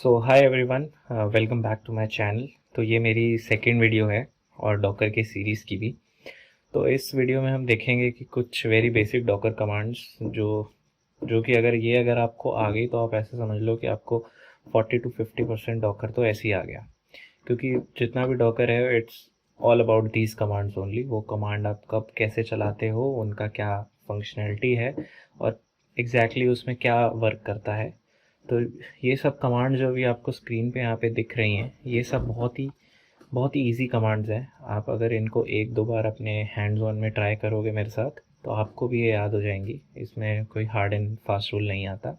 So hi everyone, welcome back to my channel. तो ये मेरी सेकंड वीडियो है और डॉकर के सीरीज़ की भी। तो इस वीडियो में हम देखेंगे कि कुछ वेरी बेसिक डॉकर कमांड्स जो कि अगर आपको आ गई तो आप ऐसे समझ लो कि आपको 40 to 50% डॉकर तो ऐसे ही आ गया, क्योंकि जितना भी डॉकर है it's all about these commands only. वो कमांड आप कब कैसे चलाते हो, उनका क्या फंक्शनैलिटी है और एग्जैक्टली उसमें क्या वर्क करता है। तो ये सब कमांड जो भी आपको स्क्रीन पे यहाँ पे दिख रही हैं, ये सब बहुत ही ईजी कमांड्स हैं। आप अगर इनको एक दो बार अपने हैंड्स ऑन में ट्राई करोगे मेरे साथ तो आपको भी ये याद हो जाएंगी। इसमें कोई हार्ड एंड फास्ट रूल नहीं आता।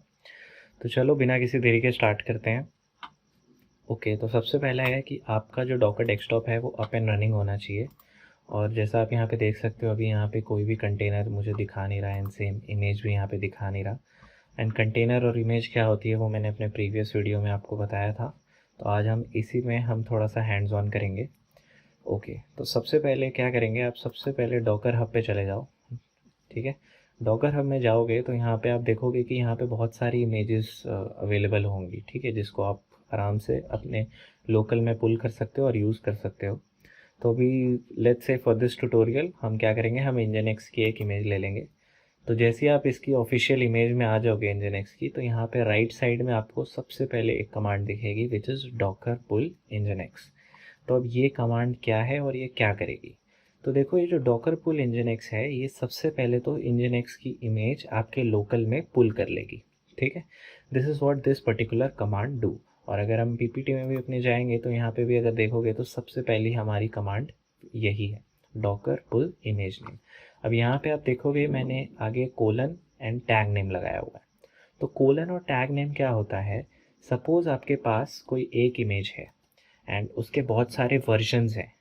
तो चलो बिना किसी देरी के स्टार्ट करते हैं। ओके, तो सबसे पहला है कि आपका जो डॉकर डेस्कटॉप है वो अप एंड रनिंग होना चाहिए। और जैसा आप यहाँ पे देख सकते हो, अभी यहाँ पे कोई भी कंटेनर मुझे दिखा नहीं रहा एंड सेम इमेज भी यहाँ पे दिखा नहीं रहा। एंड कंटेनर और इमेज क्या होती है वो मैंने अपने प्रीवियस वीडियो में आपको बताया था। तो आज हम इसी में हम थोड़ा सा हैंड्स ऑन करेंगे। ओके, तो सबसे पहले क्या करेंगे, आप सबसे पहले डॉकर हब पे चले जाओ। ठीक है, डॉकर हब में जाओगे तो यहाँ पे आप देखोगे कि यहाँ पे बहुत सारी इमेजेस अवेलेबल होंगी। ठीक है, जिसको आप आराम से अपने लोकल में पुल कर सकते हो और यूज़ कर सकते हो। तो अभी let's say for this tutorial हम क्या करेंगे, हम इंजन एक्स की एक इमेज ले लेंगे। तो जैसे ही आप इसकी ऑफिशियल इमेज में आ जाओगे इंजन एक्स की, तो यहाँ पे राइट साइड में आपको सबसे पहले एक कमांड दिखेगी which is docker pull Nginx. तो अब ये कमांड क्या है और ये क्या करेगी। तो देखो, ये जो डॉकर पुल इंजन एक्स है, ये सबसे पहले तो इंजन एक्स की इमेज आपके लोकल में पुल कर लेगी। ठीक है, this is what this particular command do. और अगर हम पीपीटी में भी अपने जाएंगे तो यहाँ पे भी अगर देखोगे तो सबसे पहली हमारी कमांड यही है, डॉकर पुल इमेज नेम। अब यहाँ पे आप देखोगे मैंने आगे कोलन एंड टैग नेम लगाया हुआ है। तो कोलन और टैग नेम क्या होता है, सपोज आपके पास कोई एक इमेज है एंड उसके बहुत सारे वर्जन्स हैं,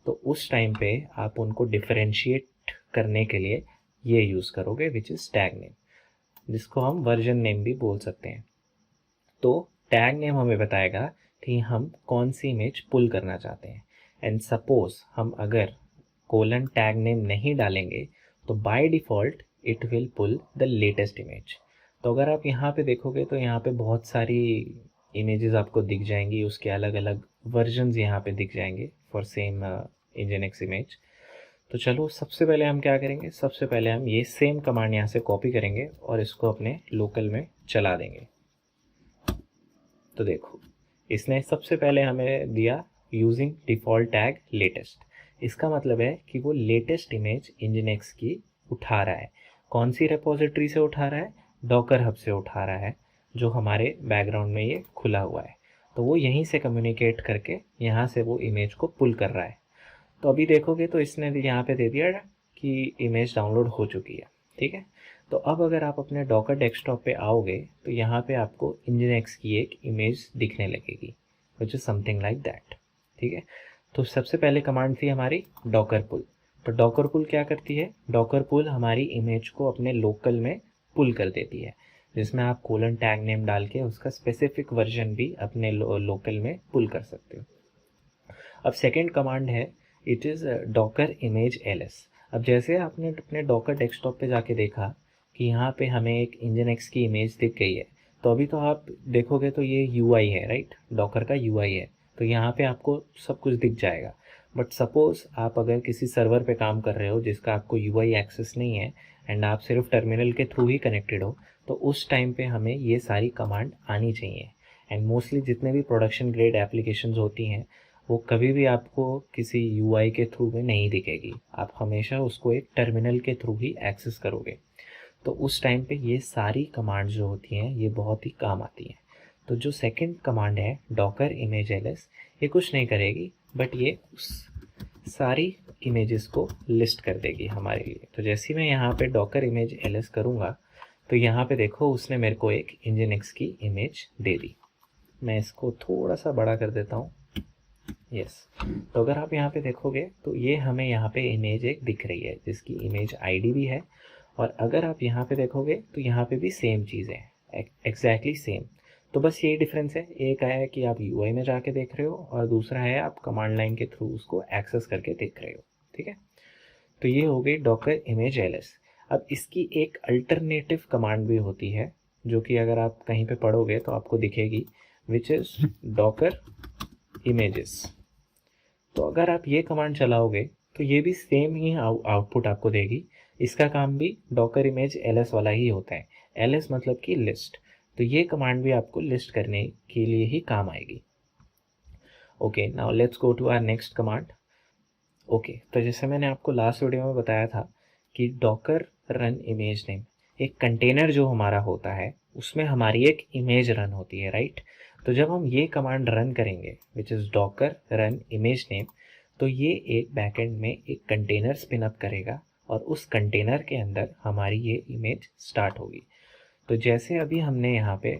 तो उस टाइम पे आप उनको डिफरेंशिएट करने के लिए ये यूज़ करोगे विच इज़ टैग नेम, जिसको हम वर्जन नेम भी बोल सकते हैं। तो टैग नेम हमें बताएगा कि हम कौन सी इमेज पुल करना चाहते हैं। एंड सपोज हम अगर कोलन टैग नेम नहीं डालेंगे तो by default it will pull the latest image. तो अगर आप यहाँ पे देखोगे तो यहाँ पे बहुत सारी इमेजेस आपको दिख जाएंगी, उसके अलग अलग वर्जन्स यहाँ पे दिख जाएंगे for same engine x image. तो चलो सबसे पहले हम क्या करेंगे, सबसे पहले हम ये सेम कमांड यहाँ से कॉपी करेंगे और इसको अपने लोकल में चला देंगे। तो देखो, इसने सबसे पहले हमें दिया यूजिंग डिफ़ॉल्ट टैग लेटेस्ट। इसका मतलब है कि वो लेटेस्ट इमेज इंजन एक्स की उठा रहा है। कौन सी रेपोजिटरी से उठा रहा है, डॉकर हब से उठा रहा है, जो हमारे बैकग्राउंड में ये खुला हुआ है। तो वो यहीं से कम्युनिकेट करके यहाँ से वो इमेज को पुल कर रहा है। तो अभी देखोगे तो इसने यहाँ पे दे दिया कि इमेज डाउनलोड हो चुकी है। ठीक है, तो अब अगर आप अपने डॉकर डेस्कटॉप पे आओगे तो यहाँ पे आपको इंजन एक्स की एक इमेज दिखने लगेगी which is something like that. ठीक है, तो सबसे पहले कमांड थी हमारी डॉकर पुल। तो डॉकर पुल क्या करती है, डॉकर पुल हमारी इमेज को अपने लोकल में पुल कर देती है, जिसमें आप कोलन टैग नेम डाल के उसका स्पेसिफिक वर्जन भी अपने लोकल में पुल कर सकते हो। अब सेकेंड कमांड है it is Docker image LS. अब जैसे आपने अपने डॉकर डेस्कटॉप पे जाके देखा कि यहाँ पे हमें एक इंजन एक्स की इमेज दिख गई है, तो अभी तो आप देखोगे तो ये यूआई है, राइट, डॉकर का यूआई है। तो यहाँ पे आपको सब कुछ दिख जाएगा। बट सपोज़ आप अगर किसी सर्वर पे काम कर रहे हो जिसका आपको यूआई एक्सेस नहीं है एंड आप सिर्फ टर्मिनल के थ्रू ही कनेक्टेड हो, तो उस टाइम पे हमें ये सारी कमांड आनी चाहिए। एंड मोस्टली जितने भी प्रोडक्शन ग्रेड एप्लीकेशंस होती हैं वो कभी भी आपको किसी यूआई के थ्रू में नहीं दिखेगी। आप हमेशा उसको एक टर्मिनल के थ्रू ही एक्सेस करोगे। तो उस टाइम पे ये सारी कमांड्स जो होती हैं ये बहुत ही काम आती हैं। तो जो सेकंड कमांड है डॉकर इमेज एलएस, ये कुछ नहीं करेगी बट ये उस सारी इमेजेस को लिस्ट कर देगी हमारे लिए। तो जैसे मैं यहाँ पे डॉकर इमेज एलएस करूँगा तो यहाँ पे देखो उसने मेरे को एक इंजन एक्स की इमेज दे दी। मैं इसको थोड़ा सा बड़ा कर देता हूँ। यस, तो अगर आप यहाँ पे देखोगे तो ये हमें यहाँ पे इमेज एक दिख रही है जिसकी इमेज आईडी भी है। और अगर आप यहाँ पे देखोगे तो यहाँ पे भी सेम चीज़ है, एग्जैक्टली सेम। तो बस यही डिफरेंस है, एक है कि आप यूआई में जाके देख रहे हो और दूसरा है आप कमांड लाइन के थ्रू उसको एक्सेस करके देख रहे हो। ठीक है, तो ये हो गई डॉकर इमेज एलएस। अब इसकी एक अल्टरनेटिव कमांड भी होती है जो कि अगर आप कहीं पे पढ़ोगे तो आपको दिखेगी विच इज डॉकर इमेजेस। तो अगर आप ये कमांड चलाओगे तो ये भी सेम ही आउटपुट आपको देगी। इसका काम भी डॉकर इमेज ls वाला ही होता है। ls मतलब कि लिस्ट। तो ये कमांड भी आपको लिस्ट करने के लिए ही काम आएगी। Okay, now let's go to our next command. Okay, तो जैसे मैंने आपको लास्ट वीडियो में बताया था कि डॉकर रन इमेज नेम, एक कंटेनर जो हमारा होता है उसमें हमारी एक इमेज रन होती है, राइट। तो जब हम ये कमांड रन करेंगे विच is Docker run image name, तो ये एक बैकएंड में एक कंटेनर स्पिन अप करेगा और उस कंटेनर के अंदर हमारी ये इमेज स्टार्ट होगी। तो जैसे अभी हमने यहाँ पे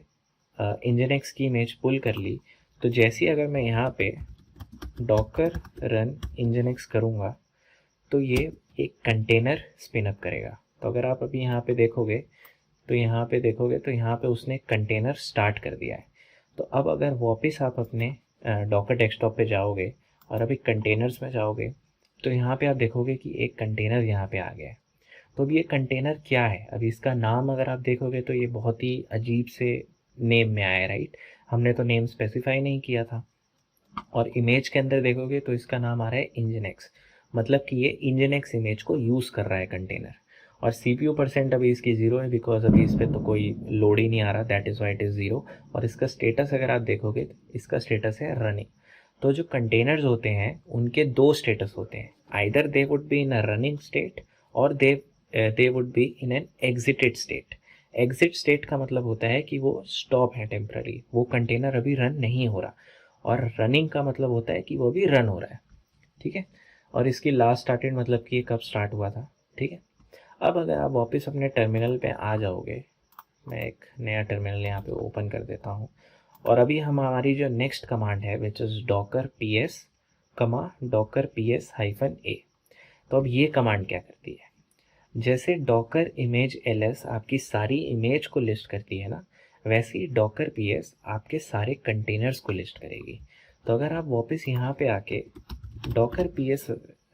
इंजनएक्स की इमेज पुल कर ली, तो जैसे अगर मैं यहाँ पे डॉकर रन इंजनएक्स करूँगा तो ये एक कंटेनर स्पिन अप करेगा। तो अगर आप अभी यहाँ पे देखोगे तो यहाँ पे उसने कंटेनर स्टार्ट कर दिया है। तो अब अगर वापस आप अपने डॉकर डेस्कटॉप पे जाओगे और अभी कंटेनर्स में जाओगे तो यहाँ पे आप देखोगे कि एक कंटेनर यहाँ पे आ गया है। तो अब ये कंटेनर क्या है, अभी इसका नाम अगर आप देखोगे तो ये बहुत ही अजीब से नेम में आया है, राइट। हमने तो नेम स्पेसिफाई नहीं किया था। और इमेज के अंदर देखोगे तो इसका नाम आ रहा है इंजनएक्स, मतलब कि ये इंजनएक्स इमेज को यूज़ कर रहा है कंटेनर। और CPU परसेंट अभी इसकी 0 है बिकॉज अभी इस पर तो कोई लोड ही नहीं आ रहा, that is why it is 0। और इसका स्टेटस अगर आप देखोगे तो इसका स्टेटस है रनिंग। तो जो कंटेनर्स होते हैं उनके दो स्टेटस होते हैं, either they would be in a running state or they would be in an exited state. Exit state का मतलब होता है कि वो स्टॉप है टेम्पररी, वो कंटेनर अभी रन नहीं हो रहा। और रनिंग का मतलब होता है कि वो अभी रन हो रहा है, ठीक है। और इसकी लास्ट स्टार्टेड मतलब कि ये कब स्टार्ट हुआ था, ठीक है। अब अगर आप वापस अपने टर्मिनल पे आ जाओगे, मैं एक नया टर्मिनल यहाँ पे ओपन कर देता हूँ और अभी हम हमारी जो नेक्स्ट कमांड है विच is Docker ps Docker ps -a। तो अब ये कमांड क्या करती है, जैसे डॉकर इमेज ls आपकी सारी इमेज को लिस्ट करती है ना, वैसे ही डॉकर ps आपके सारे कंटेनर्स को लिस्ट करेगी। तो अगर आप वापस यहाँ पे आके डॉकर ps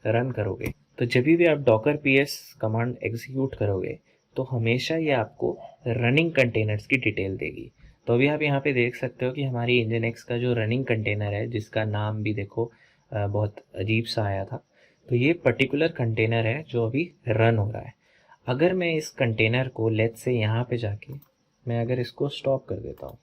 रन करोगे तो जब भी आप डॉकर ps कमांड एग्जीक्यूट करोगे तो हमेशा ये आपको रनिंग कंटेनर्स की डिटेल देगी। तो अभी आप यहाँ पे देख सकते हो कि हमारी इंजनएक्स का जो रनिंग कंटेनर है, जिसका नाम भी देखो बहुत अजीब सा आया था, तो ये पर्टिकुलर कंटेनर है जो अभी रन हो रहा है। अगर मैं इस कंटेनर को लेट्स से यहाँ पे जाके मैं अगर इसको स्टॉप कर देता हूँ,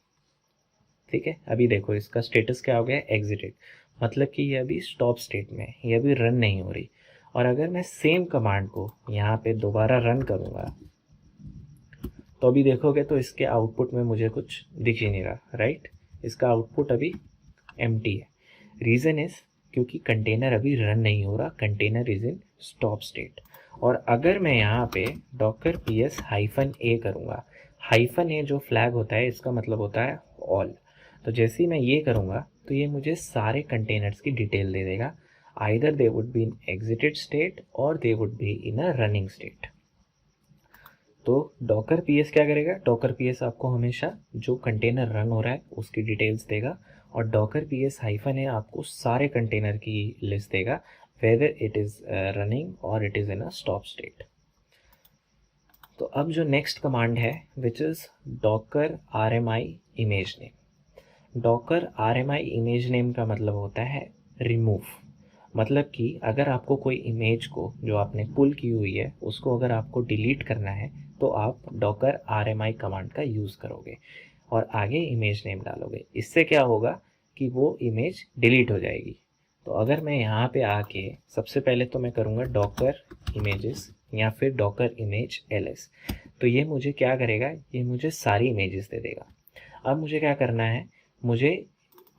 ठीक है, अभी देखो इसका स्टेटस क्या हो गया, एग्जिटेड, मतलब कि ये अभी स्टॉप स्टेट में है, ये अभी रन नहीं हो रही। और अगर मैं सेम कमांड को यहाँ पे दोबारा रन करूँगा तो अभी देखोगे तो इसके आउटपुट में मुझे कुछ दिख ही नहीं रहा, राइट। इसका आउटपुट अभी एम्प्टी है। रीज़न इज़ क्योंकि कंटेनर अभी रन नहीं हो रहा, container is in stop state. और अगर मैं यहाँ पे डॉकर ps -a करूँगा, -a जो फ्लैग होता है इसका मतलब होता है ऑल। तो जैसे ही मैं ये करूँगा तो ये मुझे सारे कंटेनर्स की डिटेल दे देगा, either they would be in exited state or they would be in a running state. तो डॉकर ps क्या करेगा, डॉकर ps आपको हमेशा जो कंटेनर रन हो रहा है उसकी डिटेल्स देगा और डॉकर ps -a आपको सारे कंटेनर की लिस्ट देगा, वेदर इट इज़ रनिंग और it is in a stop state. तो अब जो नेक्स्ट कमांड है विच is Docker rmi image name. Docker rmi image name का मतलब होता है रिमूव। मतलब कि अगर आपको कोई इमेज को जो आपने पुल की हुई है उसको अगर आपको डिलीट करना है तो आप डॉकर rmi कमांड का यूज़ करोगे और आगे इमेज नेम डालोगे। इससे क्या होगा कि वो इमेज डिलीट हो जाएगी। तो अगर मैं यहाँ पे आके सबसे पहले तो मैं करूँगा डॉकर इमेजेस या फिर डॉकर इमेज ls, तो ये मुझे क्या करेगा, ये मुझे सारी इमेजेस दे देगा। अब मुझे क्या करना है, मुझे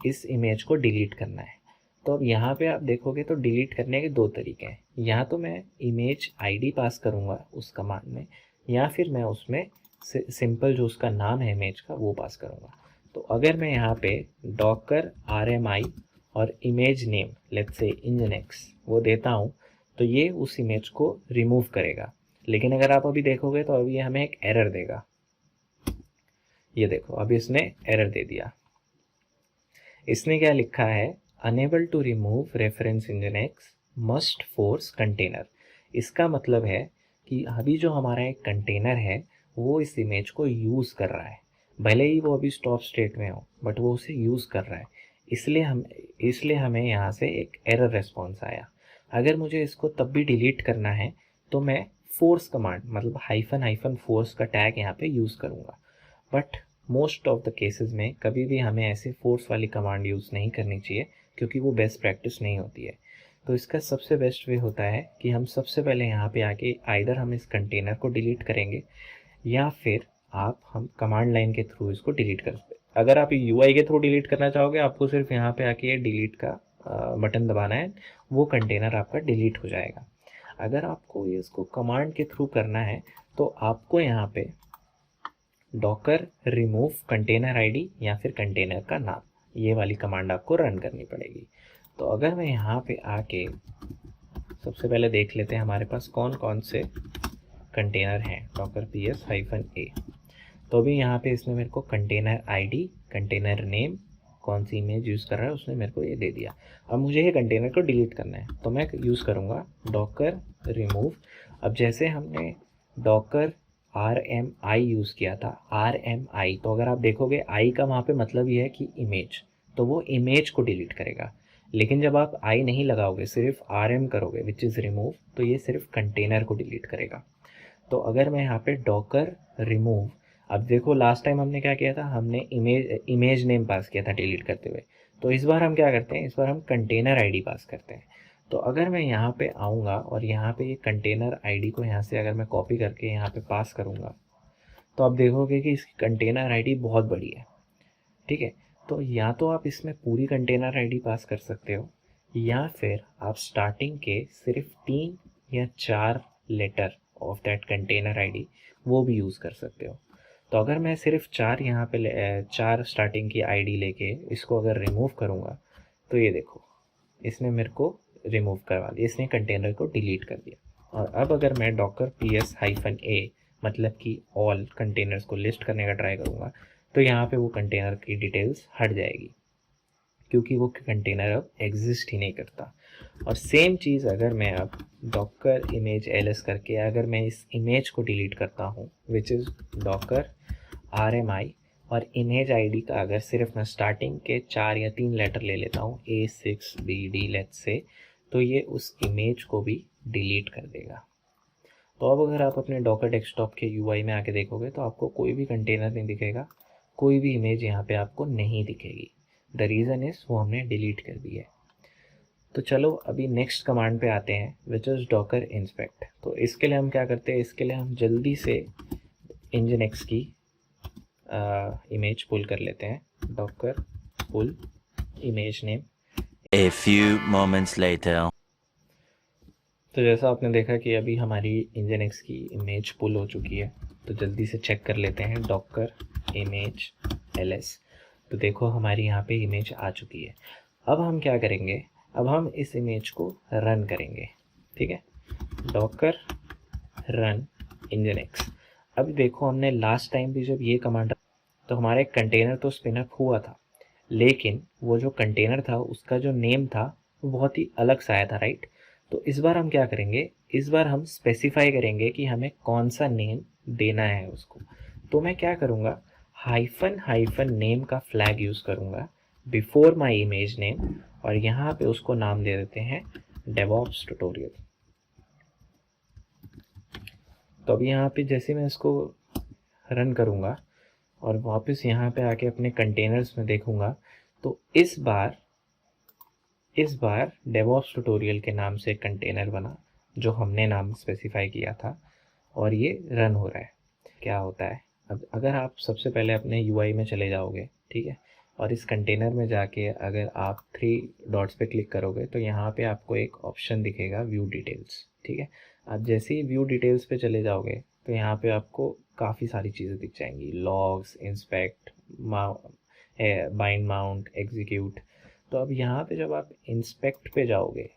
इस इमेज को डिलीट करना है। तो अब यहाँ पे आप देखोगे तो डिलीट करने के दो तरीके हैं, या तो मैं इमेज आईडी पास करूँगा उस कमांड में, या फिर मैं उसमें सिंपल जो उसका नाम है इमेज का वो पास करूँगा। तो अगर मैं यहाँ पे डॉकर rmi और इमेज नेम लेट्स से इंजनएक्स वो देता हूँ तो ये उस इमेज को रिमूव करेगा। लेकिन अगर आप अभी देखोगे तो अभी हमें एक एरर देगा, ये देखो अभी इसने एरर दे दिया। इसने क्या लिखा है, unable to remove reference nginx must force container. इसका मतलब है कि अभी जो हमारा एक कंटेनर है वो इस इमेज को यूज़ कर रहा है। भले ही वो अभी स्टॉप स्टेट में हो, बट वो उसे यूज़ कर रहा है। इसलिए हमें यहाँ से एक एरर रेस्पॉन्स आया। अगर मुझे इसको तब भी डिलीट करना है तो मैं फोर्स कमांड मतलब हाइफन हाइफन फोर्स का टैग यहाँ पे यूज़ करूँगा। But most of the cases में कभी भी हमें ऐसे फोर्स वाली कमांड यूज़ नहीं करनी चाहिए, क्योंकि वो बेस्ट प्रैक्टिस नहीं होती है। तो इसका सबसे बेस्ट वे होता है कि हम सबसे पहले यहाँ पे आके आइदर हम इस कंटेनर को डिलीट करेंगे, या फिर हम कमांड लाइन के थ्रू इसको डिलीट कर सकते हैं। अगर आप यूआई के थ्रू डिलीट करना चाहोगे, आपको सिर्फ यहाँ पे आके ये डिलीट का बटन दबाना है, वो कंटेनर आपका डिलीट हो जाएगा। अगर आपको ये इसको कमांड के थ्रू करना है तो आपको यहाँ पे डॉकर रिमूव कंटेनर आईडी या फिर कंटेनर का नाम, ये वाली कमांड आपको रन करनी पड़ेगी। तो अगर मैं यहाँ पे आके सबसे पहले देख लेते हैं हमारे पास कौन कौन से कंटेनर हैं, डॉकर ps-a। तो अभी यहाँ पे इसने मेरे को कंटेनर आईडी, कंटेनर नेम, कौन सी इमेज यूज़ कर रहा है उसने मेरे को ये दे दिया। अब मुझे ये कंटेनर को डिलीट करना है, तो मैं यूज़ करूँगा डॉकर रिमूव। अब जैसे हमने डॉकर RMI यूज़ किया था, RMI, तो अगर आप देखोगे आई का वहाँ पे मतलब ये है कि इमेज, तो वो इमेज को डिलीट करेगा। लेकिन जब आप आई नहीं लगाओगे, सिर्फ RM करोगे विच इज़ रिमूव, तो ये सिर्फ कंटेनर को डिलीट करेगा। तो अगर मैं यहाँ पे डॉकर रिमूव, अब देखो लास्ट टाइम हमने क्या किया था, हमने इमेज नेम पास किया था डिलीट करते हुए। तो इस बार हम क्या करते हैं, इस बार हम कंटेनर आईडी पास करते हैं। तो अगर मैं यहाँ पे आऊँगा और यहाँ पे ये कंटेनर आईडी को यहाँ से अगर मैं कॉपी करके यहाँ पे पास करूँगा, तो आप देखोगे कि इसकी कंटेनर आईडी बहुत बड़ी है। ठीक है, तो या तो आप इसमें पूरी कंटेनर आईडी पास कर सकते हो, या फिर आप स्टार्टिंग के सिर्फ 3 या 4 letter of that container ID वो भी यूज़ कर सकते हो। तो अगर मैं सिर्फ 4 यहाँ पे 4 स्टार्टिंग की आईडी लेके इसको अगर रिमूव करूँगा, तो ये देखो इसने मेरे को रिमूव करवा दिया, इसने कंटेनर को डिलीट कर दिया। और अब अगर मैं डॉकर ps-a मतलब कि ऑल कंटेनर्स को लिस्ट करने का ट्राई करूँगा, तो यहाँ पे वो कंटेनर की डिटेल्स हट जाएगी, क्योंकि वो कंटेनर अब एग्जिस्ट ही नहीं करता। और सेम चीज़ अगर मैं अब डॉकर इमेज ls करके अगर मैं इस इमेज को डिलीट करता हूँ विच इज़ डॉकर RMI, और इमेज आईडी का अगर सिर्फ मैं स्टार्टिंग के 4 या 3 लेटर ले लेता हूँ A6BD लेट्स से, तो ये उस इमेज को भी डिलीट कर देगा। तो अब अगर आप अपने डॉकर डेस्कटॉप के UI में आके देखोगे तो आपको कोई भी कंटेनर नहीं दिखेगा, कोई भी इमेज यहाँ पे आपको नहीं दिखेगी। द रीज़न इज़ वो हमने डिलीट कर दी है। तो चलो अभी नेक्स्ट कमांड पे आते हैं विच इज़ डॉकर इंस्पेक्ट। तो इसके लिए हम क्या करते हैं, इसके लिए हम जल्दी से nginx की इमेज पुल कर लेते हैं, docker pull image name. A few moments later. तो जैसा आपने देखा कि अभी हमारी nginx की इमेज पुल हो चुकी है, तो जल्दी से चेक कर लेते हैं डॉकर इमेज ls। तो देखो हमारी यहाँ पे इमेज आ चुकी है। अब हम क्या करेंगे, अब हम इस इमेज को रन करेंगे। ठीक है, डॉकर रन nginx। अब देखो हमने लास्ट टाइम भी जब ये कमांड, तो हमारा एक कंटेनर तो स्पिन अप हुआ था, लेकिन वो जो कंटेनर था उसका जो नेम था वो बहुत ही अलग सा आया था, राइट। तो इस बार हम क्या करेंगे, इस बार हम स्पेसिफाई करेंगे कि हमें कौन सा नेम देना है उसको। तो मैं क्या करूँगा, हाइफन हाइफन नेम का फ्लैग यूज़ करूँगा बिफोर माई इमेज नेम, और यहाँ पे उसको नाम दे देते हैं डेवऑप्स ट्यूटोरियल। तो अभी यहाँ पे जैसे मैं इसको रन करूँगा और वापस यहाँ पे आके अपने कंटेनर्स में देखूँगा, तो इस बार डेवऑप्स ट्यूटोरियल के नाम से एक कंटेनर बना जो हमने नाम स्पेसिफाई किया था, और ये रन हो रहा है। क्या होता है, अब अगर आप सबसे पहले अपने यूआई में चले जाओगे, ठीक है, और इस कंटेनर में जाके अगर आप 3 डॉट्स पे क्लिक करोगे तो यहाँ पे आपको एक ऑप्शन दिखेगा व्यू डिटेल्स। ठीक है, आप जैसे ही व्यू डिटेल्स पे चले जाओगे तो यहाँ पे आपको काफ़ी सारी चीज़ें दिख जाएंगी, logs, inspect, bind, mount, execute. तो अब यहाँ पे जब आप इंस्पेक्ट पे जाओगे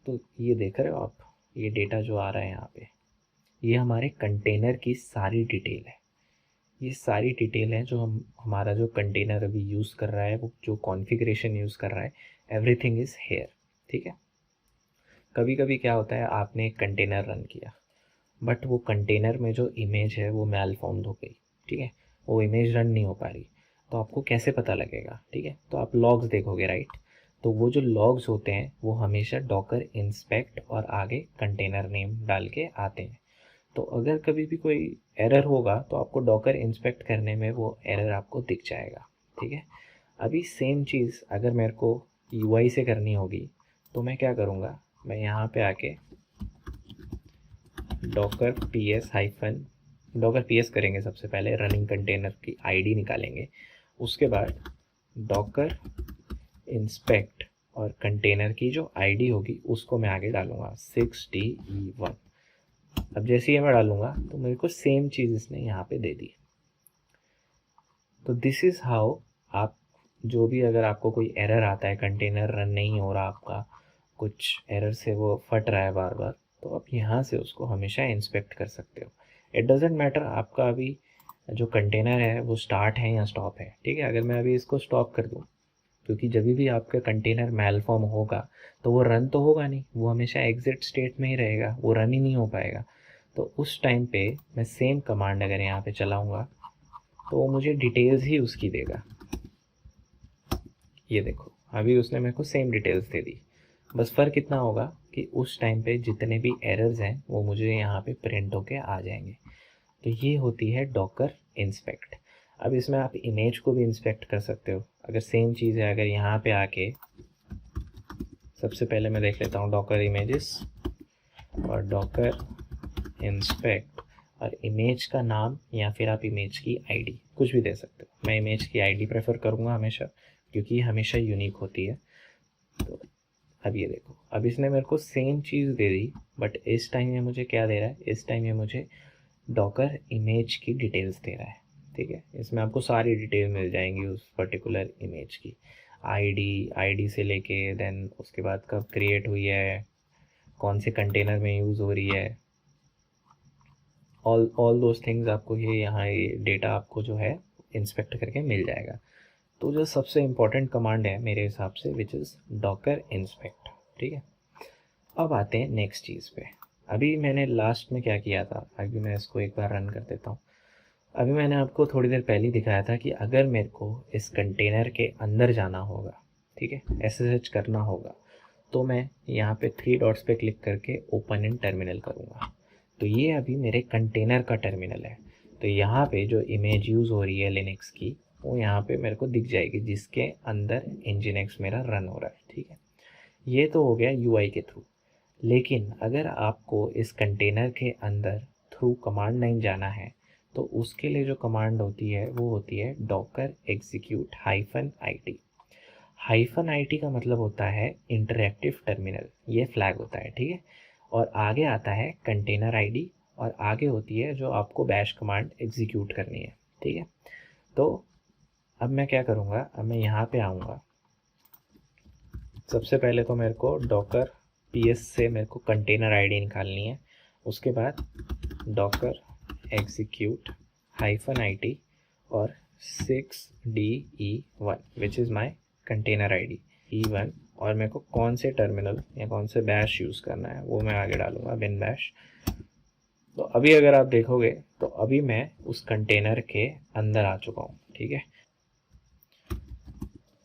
तो ये देख रहे हो आप, ये डेटा जो आ रहा है यहाँ पे, ये हमारे कंटेनर की सारी डिटेल है। ये सारी डिटेल है जो हमारा जो कंटेनर अभी यूज़ कर रहा है, वो जो कॉन्फ़िगरेशन यूज़ कर रहा है, एवरीथिंग इज़ हेयर। ठीक है, कभी कभी क्या होता है, आपने एक कंटेनर रन किया बट वो कंटेनर में जो इमेज है वो मैल फाउंड हो गई। ठीक है, वो इमेज रन नहीं हो पा रही, तो आपको कैसे पता लगेगा? ठीक है, तो आप लॉग्स देखोगे, राइट? तो वो जो लॉग्स होते हैं वो हमेशा डॉकर इंस्पेक्ट और आगे कंटेनर नेम डाल के आते हैं। तो अगर कभी भी कोई एरर होगा तो आपको डॉकर इंस्पेक्ट करने में वो एरर आपको दिख जाएगा। ठीक है, अभी सेम चीज़ अगर मेरे को यूआई से करनी होगी तो मैं क्या करूँगा, मैं यहाँ पे आके डॉकर पी एस करेंगे। सबसे पहले रनिंग कंटेनर की आईडी निकालेंगे, उसके बाद डॉकर इंस्पेक्ट और कंटेनर की जो आईडी होगी उसको मैं आगे डालूंगा 6DE1। अब जैसे ही मैं डालूंगा तो मेरे को सेम चीज़ इसने यहाँ पे दे दी। तो दिस इज़ हाउ आप जो भी, अगर आपको कोई एरर आता है, कंटेनर रन नहीं हो रहा आपका, कुछ एरर से वो फट रहा है बार बार, तो आप यहाँ से उसको हमेशा इंस्पेक्ट कर सकते हो। इट डजेंट मैटर आपका अभी जो कंटेनर है वो स्टार्ट है या स्टॉप है। ठीक है, अगर मैं अभी इसको स्टॉप कर दूँ, क्योंकि जब भी आपका कंटेनर मेलफॉर्म होगा तो वो रन तो होगा नहीं, वो हमेशा एग्जिट स्टेट में ही रहेगा, वो रन ही नहीं हो पाएगा। तो उस टाइम पे मैं सेम कमांड अगर यहाँ पे चलाऊँगा तो वो मुझे डिटेल्स ही उसकी देगा। ये देखो, अभी उसने मेरे को सेम डिटेल्स दे दी। बस फ़र्क इतना होगा कि उस टाइम पे जितने भी एरर्स हैं वो मुझे यहाँ पे प्रिंट होके आ जाएंगे। तो ये होती है डॉकर इंस्पेक्ट। अब इसमें आप इमेज को भी इंस्पेक्ट कर सकते हो। अगर सेम चीज़ है, अगर यहाँ पे आके सबसे पहले मैं देख लेता हूँ डॉकर इमेजेस और डॉकर इंस्पेक्ट और इमेज का नाम या फिर आप इमेज की आईडी कुछ भी दे सकते हो। मैं इमेज की आईडी प्रेफर करूँगा हमेशा, क्योंकि ये हमेशा यूनिक होती है। तो अब ये देखो, अब इसने मेरे को same cheese they the, but इस टाइम ये मुझे क्या दे रहा है, इस टाइम ये मुझे डॉकर इमेज की डिटेल्स दे रहा है। ठीक है, इसमें आपको सारी डिटेल मिल जाएंगी उस पर्टिकुलर इमेज की, आईडी से लेके देन उसके बाद कब क्रिएट हुई है, कौन से कंटेनर में यूज़ हो रही है, ऑल दोज थिंग्स आपको ये यहाँ ये डेटा आपको जो है इंस्पेक्ट करके मिल जाएगा। तो जो सबसे इम्पॉर्टेंट कमांड है मेरे हिसाब से, विच इज़ डॉकर इंस्पेक्ट। ठीक है, अब आते हैं नेक्स्ट चीज़ पे। अभी मैंने लास्ट में क्या किया था, अभी मैं इसको एक बार रन कर देता हूँ। अभी मैंने आपको थोड़ी देर पहले ही दिखाया था कि अगर मेरे को इस कंटेनर के अंदर जाना होगा, ठीक है, SSH करना होगा, तो मैं यहाँ पे 3 डॉट्स पे क्लिक करके ओपन इन टर्मिनल करूँगा। तो ये अभी मेरे कंटेनर का टर्मिनल है। तो यहाँ पे जो इमेज यूज़ हो रही है लिनक्स की, वो यहाँ पे मेरे को दिख जाएगी, जिसके अंदर nginx मेरा रन हो रहा है। ठीक है, ये तो हो गया UI के थ्रू। लेकिन अगर आपको इस कंटेनर के अंदर थ्रू कमांड लाइन जाना है तो उसके लिए जो कमांड होती है वो होती है डॉकर एग्जीक्यूट -IT। -IT का मतलब होता है इंटरैक्टिव टर्मिनल, ये फ्लैग होता है। ठीक है, और आगे आता है कंटेनर आईडी और आगे होती है जो आपको बैश कमांड एग्जीक्यूट करनी है। ठीक है, तो अब मैं क्या करूँगा, अब मैं यहाँ पे आऊँगा। सबसे पहले तो मेरे को डॉकर PS से मेरे को कंटेनर आईडी निकालनी है, उसके बाद डॉकर एग्जीक्यूट -IT और 6DE1 which is my container ID E1, और मेरे को कौन से टर्मिनल या कौन से बैश यूज़ करना है वो मैं आगे डालूँगा, बिन बैश। तो अभी अगर आप देखोगे तो अभी मैं उस कंटेनर के अंदर आ चुका हूँ। ठीक है,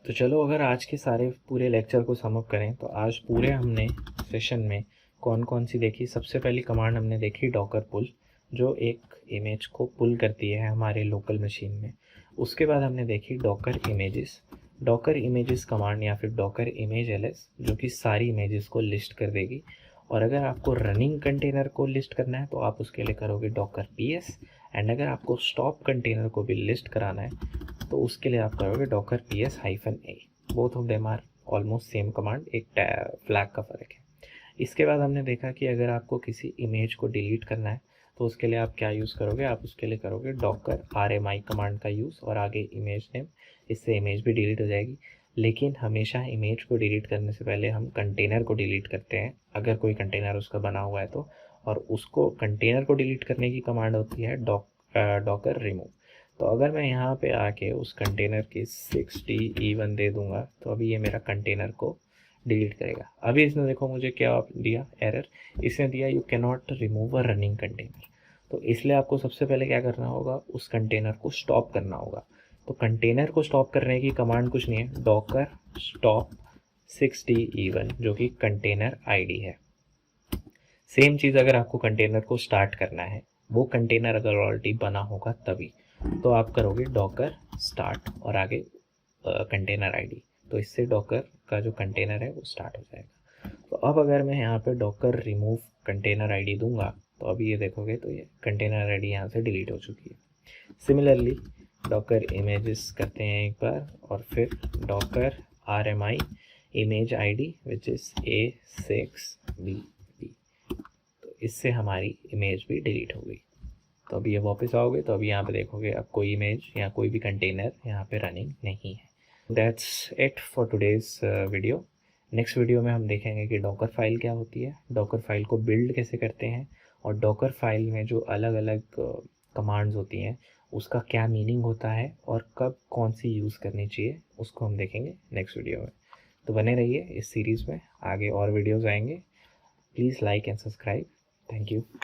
तो चलो अगर आज के सारे पूरे लेक्चर को सम अप करें तो आज पूरे हमने सेशन में कौन कौन सी देखी। सबसे पहली कमांड हमने देखी डॉकर पुल, जो एक इमेज को पुल करती है हमारे लोकल मशीन में। उसके बाद हमने देखी डॉकर इमेजेस कमांड या फिर डॉकर इमेज एलएस, जो कि सारी इमेजेस को लिस्ट कर देगी। और अगर आपको रनिंग कंटेनर को लिस्ट करना है तो आप उसके लिए करोगे डॉकर PS, एंड अगर आपको स्टॉप कंटेनर को भी लिस्ट कराना है तो उसके लिए आप करोगे docker PS-A। Both of them are almost same command, एक फ्लैग का फ़र्क है। इसके बाद हमने देखा कि अगर आपको किसी इमेज को डिलीट करना है तो उसके लिए आप क्या यूज़ करोगे, आप उसके लिए करोगे डॉकर RMI कमांड का यूज़ और आगे इमेज नेम, इससे इमेज भी डिलीट हो जाएगी। लेकिन हमेशा इमेज को डिलीट करने से पहले हम कंटेनर को डिलीट करते हैं, अगर कोई कंटेनर उसका बना हुआ है तो, और उसको कंटेनर को डिलीट करने की कमांड होती है डॉकर रिमूव। तो अगर मैं यहाँ पे आके उस कंटेनर की 6DE1 दे दूँगा तो अभी ये मेरा कंटेनर को डिलीट करेगा। अभी इसने देखो मुझे क्या दिया एरर, इसने दिया you can not remove a running container. तो इसलिए आपको सबसे पहले क्या करना होगा, उस कंटेनर को स्टॉप करना होगा। तो कंटेनर को स्टॉप करने की कमांड कुछ नहीं है, डॉकर स्टॉप 6D even, जो कि कंटेनर आईडी है। सेम चीज़ अगर आपको कंटेनर को स्टार्ट करना है, वो कंटेनर अगर ऑलरेडी बना होगा तभी, तो आप करोगे डॉकर स्टार्ट और आगे कंटेनर आईडी, तो इससे डॉकर का जो कंटेनर है वो स्टार्ट हो जाएगा। तो अब अगर मैं यहाँ पे डॉकर रिमूव कंटेनर आईडी दूंगा, तो अभी ये देखोगे तो ये कंटेनर आईडी यहाँ से डिलीट हो चुकी है। सिमिलरली डॉकर इमेजेस करते हैं एक बार, और फिर Docker RMI image ID which is A6B, तो इससे हमारी इमेज भी डिलीट हो गई। तो अभी ये वापस आओगे तो अभी यहाँ पे देखोगे अब कोई इमेज या कोई भी कंटेनर यहाँ पे रनिंग नहीं है। That's it for today's video. Next video में हम देखेंगे कि डॉकर फाइल क्या होती है, डॉकर फाइल को बिल्ड कैसे करते हैं, और डॉकर फाइल में जो अलग अलग कमांड्स होती हैं उसका क्या मीनिंग होता है और कब कौन सी यूज़ करनी चाहिए, उसको हम देखेंगे नेक्स्ट वीडियो में। तो बने रहिए इस सीरीज़ में, आगे और वीडियोज़ आएंगे। Please like and subscribe. Thank you.